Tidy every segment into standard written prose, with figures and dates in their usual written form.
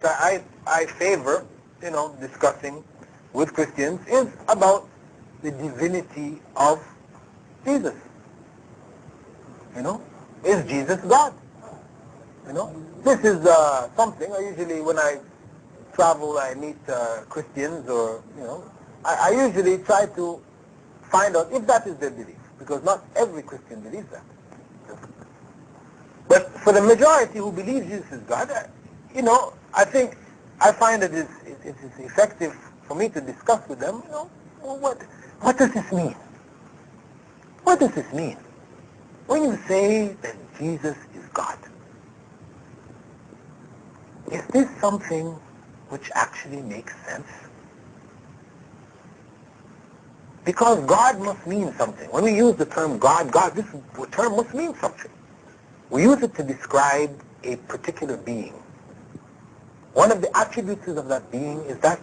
I favor, discussing with Christians is about the divinity of Jesus. Is Jesus God? This is something I usually, when I travel, I meet Christians, or, I usually try to find out if that is their belief, because not every Christian believes that. But for the majority who believes Jesus is God, I find that it is effective for me to discuss with them, what does this mean? What does this mean? When you say that Jesus is God, is this something which actually makes sense? Because God must mean something. When we use the term God, this term must mean something. We use it to describe a particular being. One of the attributes of that being is that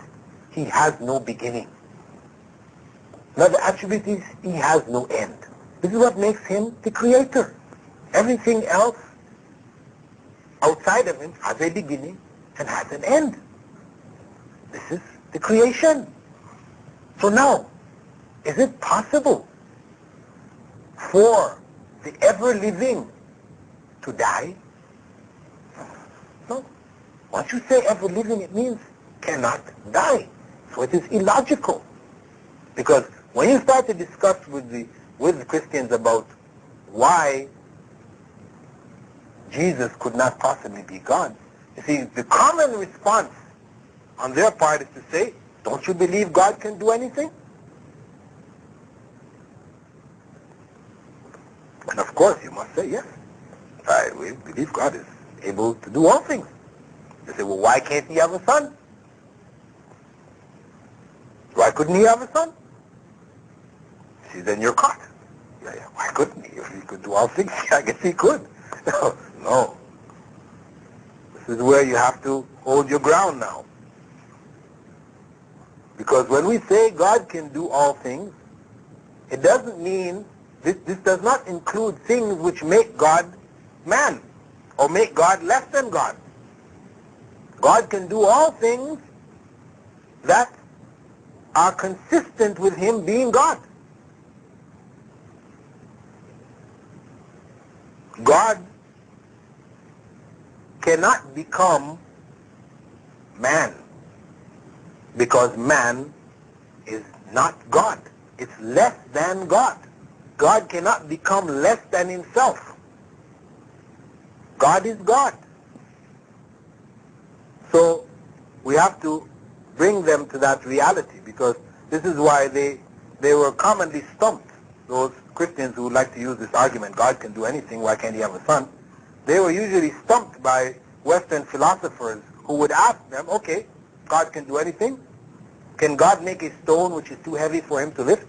he has no beginning. Another attribute is he has no end. This is what makes him the creator. Everything else outside of him has a beginning and has an end. This is the creation. So now, is it possible for the ever-living to die? No. Once you say ever-living, it means cannot die. So it is illogical. Because when you start to discuss with the Christians about why Jesus could not possibly be God, you see, the common response on their part is to say, don't you believe God can do anything? And of course you must say, yes, we believe God is able to do all things. They say, well, why can't he have a son? Why couldn't he have a son? See, then you're caught. Yeah, why couldn't he? If he could do all things, I guess he could. No. This is where you have to hold your ground now. Because when we say God can do all things, it doesn't mean, this does not include things which make God man, or make God less than God. God can do all things that are consistent with him being God. God cannot become man, because man is not God. It's less than God. God cannot become less than himself. God is God. So we have to bring them to that reality, because this is why they were commonly stumped, those Christians who like to use this argument, God can do anything, why can't he have a son? They were usually stumped by Western philosophers who would ask them, okay, God can do anything. Can God make a stone which is too heavy for him to lift?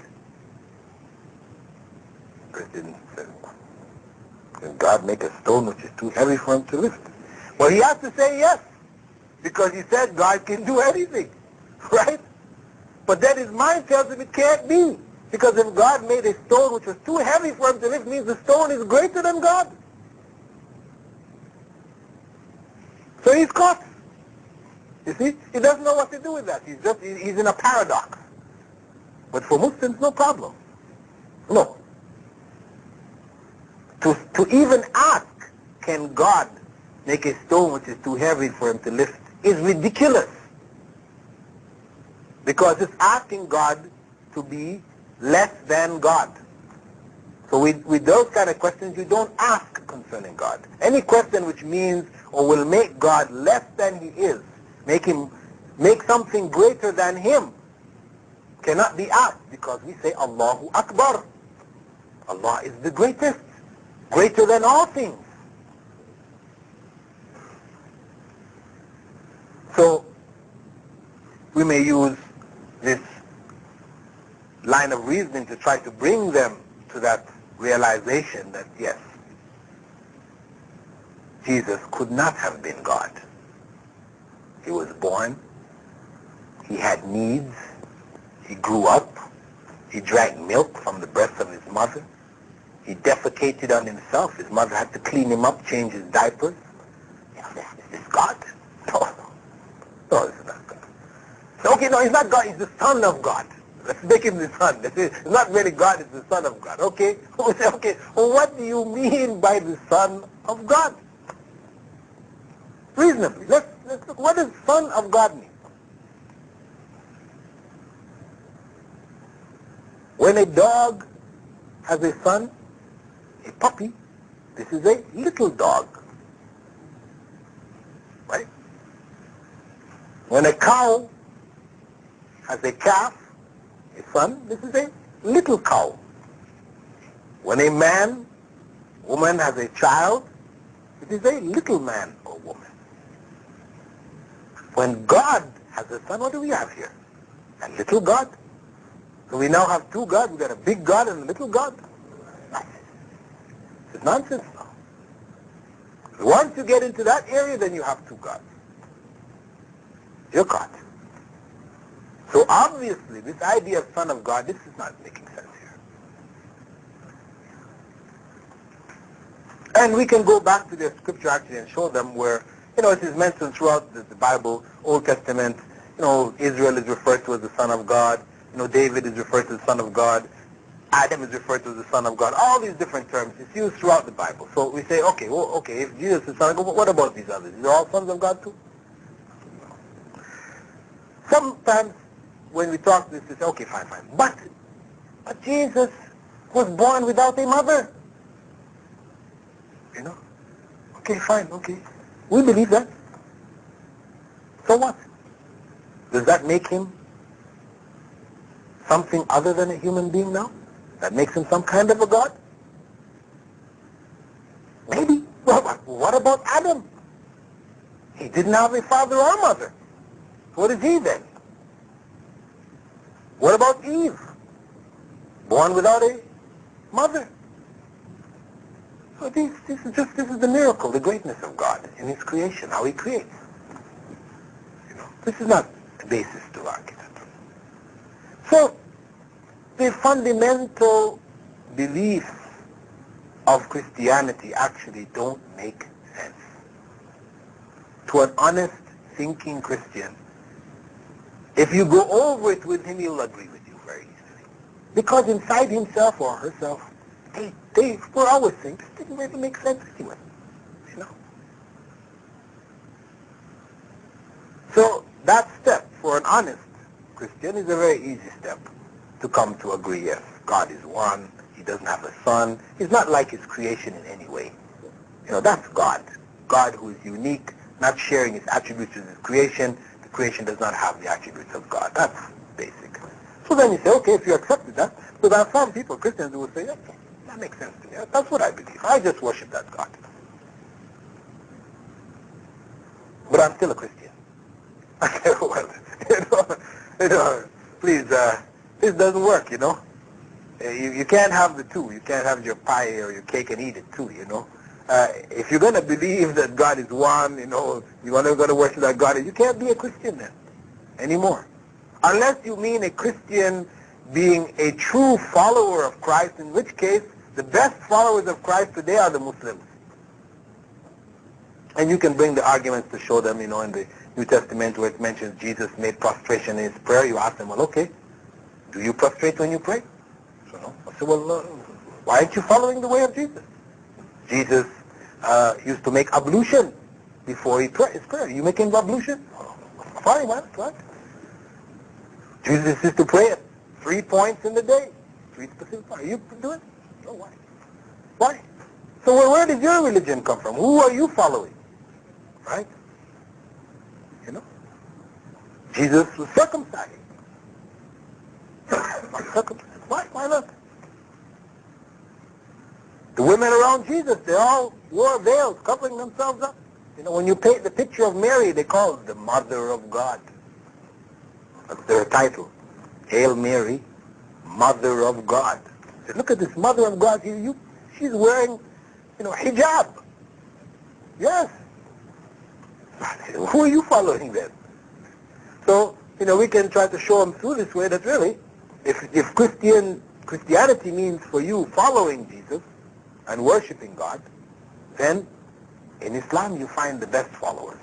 Christians said, can God make a stone which is too heavy for him to lift? Well, he has to say yes, because he said God can do anything, right? But then his mind tells him it can't be, because if God made a stone which was too heavy for him to lift, means the stone is greater than God. So he's caught. You see, he doesn't know what to do with that. He's in a paradox. But for Muslims, no problem. No. To even ask, can God make a stone which is too heavy for him to lift, is ridiculous. Because it's asking God to be less than God. So with those kind of questions, you don't ask concerning God. Any question which means or will make God less than he is, make something greater than him, cannot be asked, because we say Allahu Akbar. Allah is the greatest, greater than all things. So we may use this line of reasoning to try to bring them to that realization that yes, Jesus could not have been God. He was born, he had needs, he grew up, he drank milk from the breast of his mother, he defecated on himself, his mother had to clean him up, change his diapers. Is this God? No. So, okay, no, he's not God, he's the Son of God. Let's make him the Son. It's not really God, it's the Son of God. Okay? We say, okay, well, what do you mean by the Son of God? Reasonably. Let's look. What does Son of God mean? When a dog has a son, a puppy, this is a little dog. Right? When a cow has a calf, a son, this is a little cow. When a woman has a child, it is a little man or woman. When God has a son, what do we have here? A little God. So we now have two gods. We've got a big God and a little God. It's nonsense now. Once you get into that area, then you have two gods. You're God. So obviously, this idea of Son of God, this is not making sense here. And we can go back to the scripture actually and show them where, it is mentioned throughout the Bible, Old Testament, Israel is referred to as the Son of God. David is referred to as the Son of God. Adam is referred to as the Son of God. All these different terms, it's used throughout the Bible. So we say, okay, if Jesus is Son of God, what about these others? They're all sons of God too? Sometimes when we talk this, we say, okay, fine. But Jesus was born without a mother. Okay, fine, okay. We believe that. So what? Does that make him something other than a human being now? That makes him some kind of a God? Maybe. Well, what about Adam? He didn't have a father or mother. What is he then? What about Eve? Born without a mother. So this is the miracle, the greatness of God in his creation, how he creates. This is not a basis to argue that. So the fundamental beliefs of Christianity actually don't make sense. To an honest, thinking Christian, if you go over it with him, he'll agree with you very easily. Because inside himself or herself, they were always saying, this didn't really make sense anyway. So that step for an honest Christian is a very easy step to come to agree, yes, God is one, he doesn't have a son, he's not like his creation in any way. That's God. God who is unique, not sharing his attributes with his creation. The creation does not have the attributes of God. That's basic. So then you say, okay, if you accepted that, so there are some people, Christians, who will say, okay, that makes sense to me. That's what I believe. I just worship that God. But I'm still a Christian. Okay, well, please, this doesn't work, You can't have the two. You can't have your pie or your cake and eat it too, If you're going to believe that God is one, you're only going to worship that God, you can't be a Christian then anymore. Unless you mean a Christian being a true follower of Christ, in which case the best followers of Christ today are the Muslims. And you can bring the arguments to show them, in the New Testament where it mentions Jesus made prostration in his prayer. You ask them, well, okay, do you prostrate when you pray? So no. I said, well, why aren't you following the way of Jesus? Jesus used to make ablution before his prayer. You making ablution? Fine, what? Jesus used to pray at 3 points in the day. 3 specific points. Are you doing it? No, why? Why? So where did your religion come from? Who are you following? Right? Jesus was circumcised. Why not? The women around Jesus, they all wore veils, covering themselves up. When you paint the picture of Mary, they call her the Mother of God. That's their title. Hail Mary, Mother of God. Say, look at this Mother of God. She's wearing, hijab. Yes. Who are you following then? So, we can try to show them through this way that really, if Christianity means for you following Jesus and worshiping God, then in Islam you find the best followers.